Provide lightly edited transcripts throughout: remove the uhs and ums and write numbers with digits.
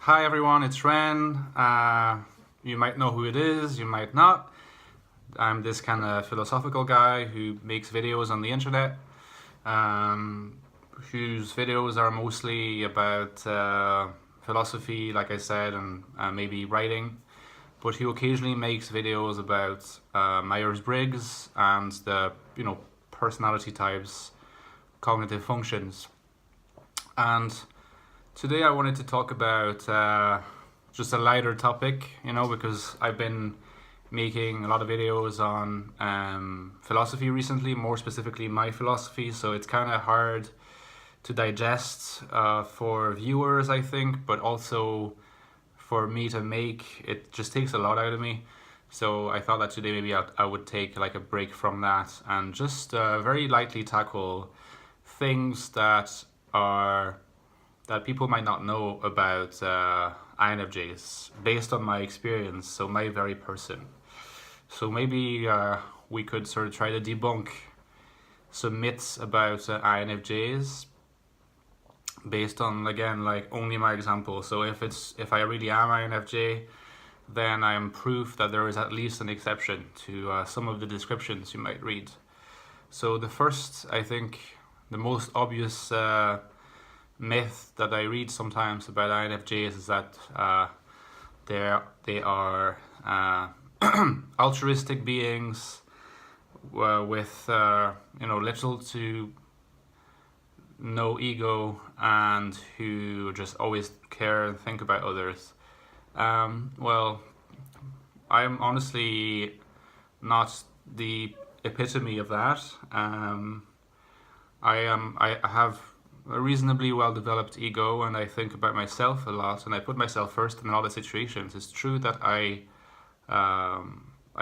Hi everyone, it's Ren. You might know who it is, you might not. I'm this kind of philosophical guy who makes videos on the internet, whose videos are mostly about philosophy, like I said, and maybe writing. But he occasionally makes videos about Myers-Briggs and the personality types, cognitive functions, and today I wanted to talk about just a lighter topic, because I've been making a lot of videos on philosophy recently, more specifically my philosophy, so it's kind of hard to digest for viewers, I think, but also for me to make. It just takes a lot out of me. So I thought that today maybe I would take like a break from that and just very lightly tackle things that people might not know about INFJs based on my experience, so my very person. So maybe we could sort of try to debunk some myths about INFJs based on, again, like only my example. So if I really am INFJ, then I am proof that there is at least an exception to some of the descriptions you might read. So the first, I think, the most obvious myth that I read sometimes about INFJs is that they are altruistic beings with little to no ego, and who just always care and think about others. Well, I'm honestly not the epitome of that. I have a reasonably well-developed ego, and I think about myself a lot, and I put myself first in a lot of situations. It's true that I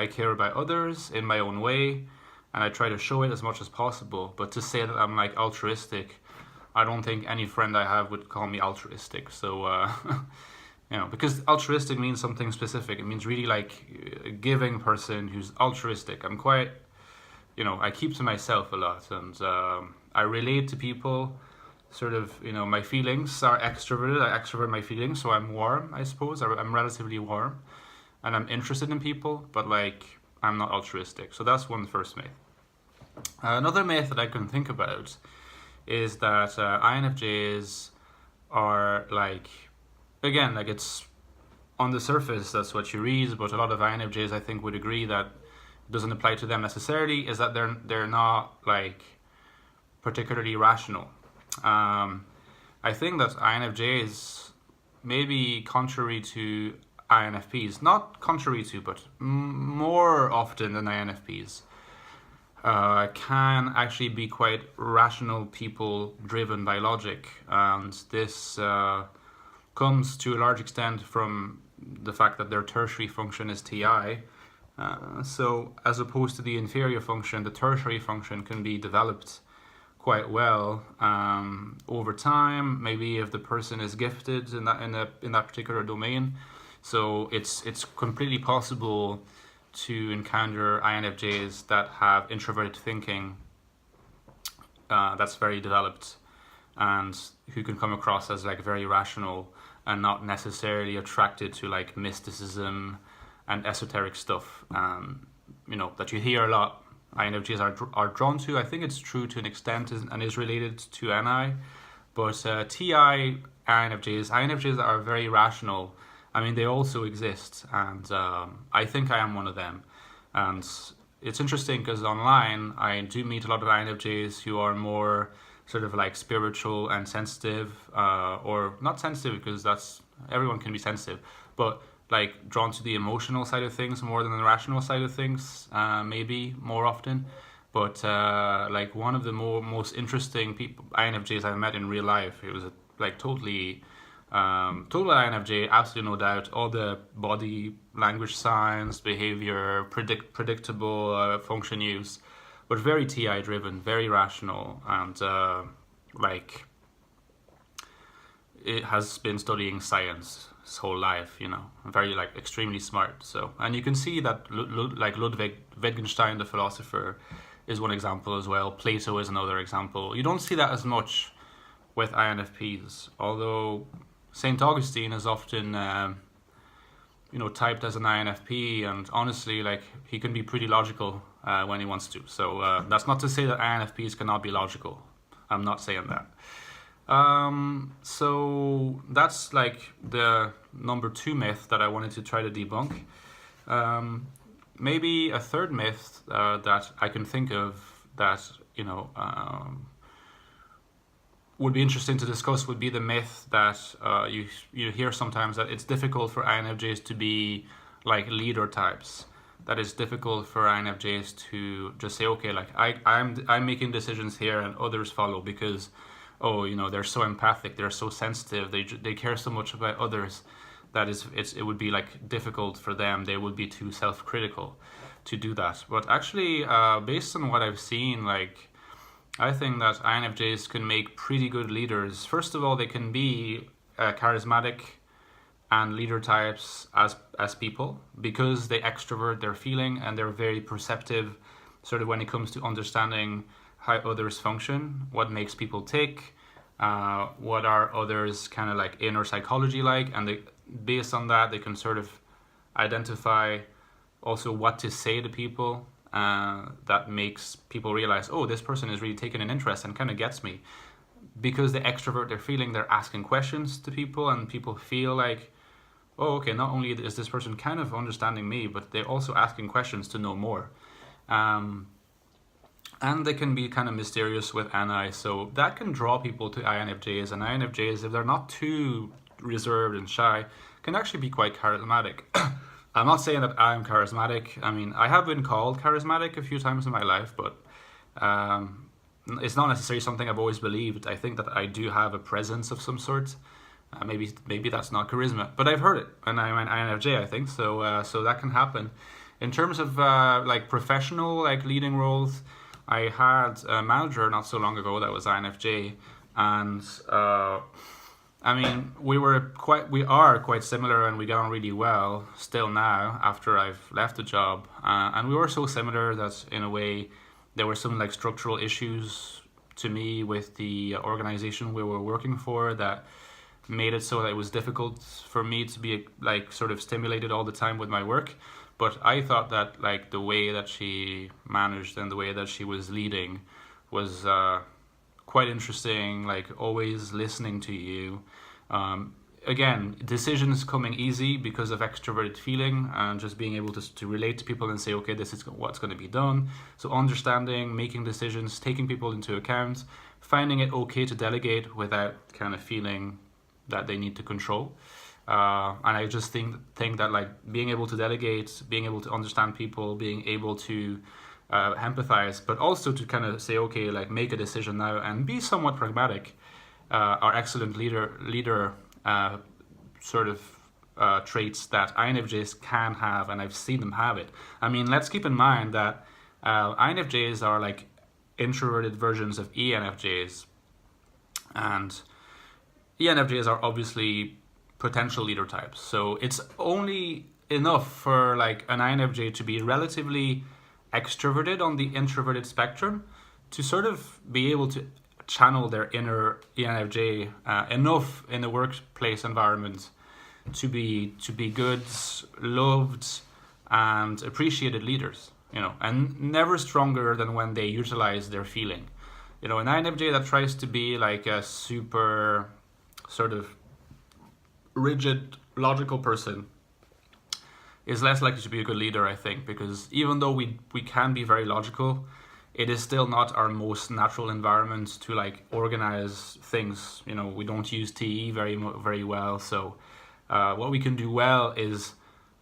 care about others in my own way, and I try to show it as much as possible. But to say that I'm like altruistic, I don't think any friend I have would call me altruistic. So because altruistic means something specific. It means really like a giving person who's altruistic. I'm quite, I keep to myself a lot, and I relate to people. Sort of, my feelings are extroverted. I extrovert my feelings, so I'm warm, I suppose. I'm relatively warm, and I'm interested in people, but like I'm not altruistic. So that's one first myth. Another myth that I can think about is that INFJs are like, again, like it's on the surface, that's what you read, but a lot of INFJs, I think, would agree that it doesn't apply to them necessarily, is that they're not like particularly rational. I think that INFJs, maybe contrary to INFPs, not contrary to, but more often than INFPs, can actually be quite rational people driven by logic. And this comes to a large extent from the fact that their tertiary function is TI. So as opposed to the inferior function, the tertiary function can be developed quite well over time. Maybe if the person is gifted in that particular domain. So it's completely possible to encounter INFJs that have introverted thinking that's very developed, and who can come across as like very rational and not necessarily attracted to like mysticism and esoteric stuff. That you hear a lot. INFJs are drawn to. I think it's true to an extent and is related to NI, but TI INFJs are very rational. I mean, they also exist, and I think I am one of them. And it's interesting because online I do meet a lot of INFJs who are more sort of like spiritual and sensitive, or not sensitive because everyone can be sensitive, but like drawn to the emotional side of things more than the rational side of things, maybe more often. But like one of the most interesting people INFJs I've met in real life, it was like totally INFJ, absolutely no doubt. All the body language signs, behavior, predictable function use, but very TI driven, very rational, and like it has been studying science his whole life, very like extremely smart. So, and you can see that like Ludwig Wittgenstein, the philosopher, is one example as well. Plato is another example. You don't see that as much with INFPs, although Saint Augustine is often typed as an INFP, and honestly, like, he can be pretty logical when he wants to. So that's not to say that INFPs cannot be logical. I'm not saying that. So that's like the number 2 myth that I wanted to try to debunk. Maybe a third myth that I can think of that would be interesting to discuss would be the myth that you hear sometimes, that it's difficult for INFJs to be like leader types. That it's difficult for INFJs to just say, okay, like I'm making decisions here and others follow because, they're so empathic, they're so sensitive, they care so much about others that it would be like difficult for them. They would be too self-critical to do that. But actually, based on what I've seen, like, I think that INFJs can make pretty good leaders. First of all, they can be charismatic and leader types as people because they extrovert their feeling and they're very perceptive, sort of when it comes to understanding how others function, what makes people tick, what are others' kind of like inner psychology like, and based on that they can sort of identify also what to say to people that makes people realize, oh, this person is really taking an interest and kind of gets me. Because they extrovert their feeling, they're asking questions to people and people feel like, oh, okay, not only is this person kind of understanding me, but they're also asking questions to know more. And they can be kind of mysterious with NI, so that can draw people to INFJs. And INFJs, if they're not too reserved and shy, can actually be quite charismatic. I'm not saying that I'm charismatic. I mean, I have been called charismatic a few times in my life, but it's not necessarily something I've always believed. I think that I do have a presence of some sort. Maybe that's not charisma, but I've heard it, and I'm an INFJ, I think, so that can happen. In terms of like professional, like leading roles, I had a manager not so long ago that was INFJ, and I mean, we are quite similar, and we get on really well still now after I've left the job, and we were so similar that in a way there were some like structural issues to me with the organization we were working for that made it so that it was difficult for me to be like sort of stimulated all the time with my work. But I thought that like the way that she managed and the way that she was leading was quite interesting, like always listening to you. Again, decisions coming easy because of extroverted feeling and just being able to relate to people and say, okay, this is what's going to be done. So understanding, making decisions, taking people into account, finding it okay to delegate without kind of feeling that they need to control. And I just think that like being able to delegate, being able to understand people, being able to empathize, but also to kind of say, okay, like make a decision now and be somewhat pragmatic, are excellent leader sort of traits that INFJs can have, and I've seen them have it. I mean, let's keep in mind that INFJs are like introverted versions of ENFJs, and ENFJs are obviously potential leader types. So it's only enough for like an INFJ to be relatively extroverted on the introverted spectrum to sort of be able to channel their inner ENFJ enough in the workplace environment to be good, loved, and appreciated leaders, and never stronger than when they utilize their feeling. An INFJ that tries to be like a super sort of rigid, logical person is less likely to be a good leader, I think, because even though we can be very logical, it is still not our most natural environment to like organize things. We don't use TE very well, so what we can do well is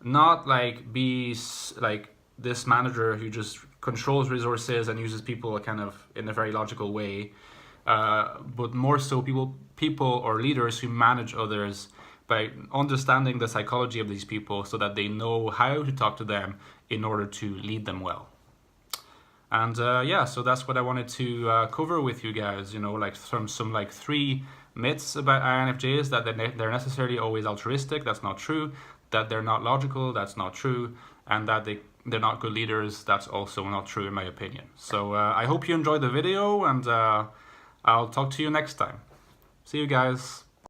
not like be like this manager who just controls resources and uses people kind of in a very logical way, but more so people or leaders who manage others by understanding the psychology of these people so that they know how to talk to them in order to lead them well. And so that's what I wanted to cover with you guys, like some like 3 myths about INFJs: that they're necessarily always altruistic, that's not true; that they're not logical, that's not true; and that they're not good leaders, that's also not true in my opinion. So I hope you enjoyed the video, and I'll talk to you next time. See you guys.